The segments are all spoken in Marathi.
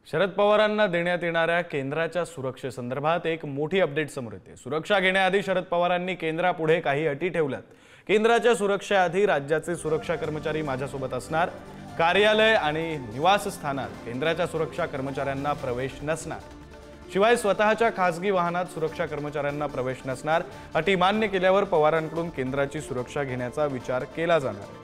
शरद पवारांना देण्यात येणाऱ्या केंद्राच्या सुरक्षेसंदर्भात एक मोठी अपडेट समोर येते। सुरक्षा घेण्याआधी शरद पवारांनी केंद्रापुढे काही अटी ठेवल्यात। केंद्राच्या सुरक्षेआधी राज्याचे सुरक्षा कर्मचारी माझ्यासोबत असणार। कार्यालय आणि निवासस्थानात केंद्राच्या सुरक्षा कर्मचाऱ्यांना प्रवेश नसणार। शिवाय स्वतःच्या खासगी वाहनात सुरक्षा कर्मचाऱ्यांना प्रवेश नसणार। अटी मान्य केल्यावर पवारांकडून केंद्राची सुरक्षा घेण्याचा विचार केला जाणार।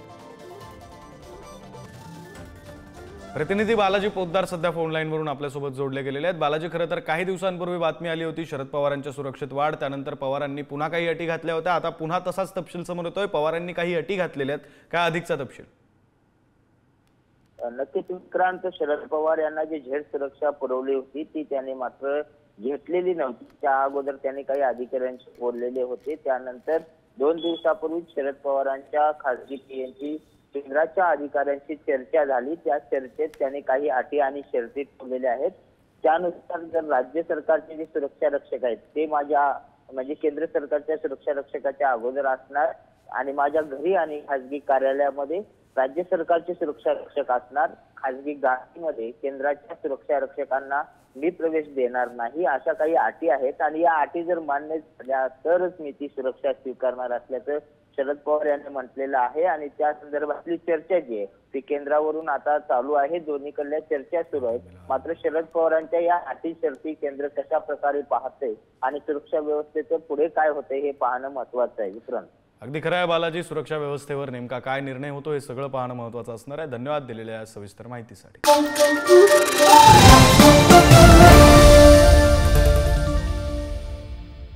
प्रतिनिधी बालाजी पोद्दार सध्या फोन लाईन वरून आपल्या सोबत जोडले गेलेले आहेत। बालाजी, खरं तर काही दिवसांपूर्वी बातमी आली होती शरद पवारांच्या सुरक्षेत वाढ, त्यानंतर पवारांनी पुन्हा काही अटी घातल्या होत्या। आता पुन्हा तसाच तपशील समोर येतोय। पवारांनी काही अटी घातलेल्या आहेत, काय अधिकचा तपशील? नक्कीच विक्रांत, शरद पवार यांना जी झेड सुरक्षा पुरवली होती ती त्यांनी मात्र घेतलेली नव्हती। त्या अगोदर त्यांनी काही अधिकाऱ्यांशी बोललेले होते। त्यानंतर 2 दिवसापूर्वी शरद पवारांच्या खासगी पीएनची केंद्राच्या अधिकाऱ्यांशी चर्चा झाली। त्या चर्चेत त्यांनी काही अटी आणि शर्ती ठेवलेल्या आहेत। त्यानुसार जर राज्य सरकारचे जे सुरक्षा रक्षक आहेत ते माझ्या म्हणजे केंद्र सरकारच्या सुरक्षा रक्षकाच्या अगोदर असणार आणि माझ्या घरी आणि खासगी कार्यालयामध्ये राज्य सरकारचे सुरक्षा रक्षक असणार। खासगी गाडीमध्ये केंद्राच्या सुरक्षा रक्षकांना मी प्रवेश देणार नाही, अशा काही अटी आहेत आणि या अटी जर मान्य झाल्या तरच मी ती सुरक्षा स्वीकारणार असल्याचं शरद पवार यांनी म्हटलेलं आहे। आणि त्या संदर्भातली चर्चा जी आहे ती केंद्रावरून आता चालू आहे। दोन्हीकडल्या चर्चा सुरू आहेत। मात्र शरद पवारांच्या या अटी शर्ती केंद्र कशा प्रकारे पाहते आणि सुरक्षा व्यवस्थेचं पुढे काय होते हे पाहणं महत्त्वाचं आहे। विक्रांत, अगदी खरं आहे बालाजी, सुरक्षा व्यवस्थेवर नेमका काय निर्णय होतो हे सगळं पाहणं महत्त्वाचं असणार आहे। धन्यवाद दिलेल्या सविस्तर माहितीसाठी।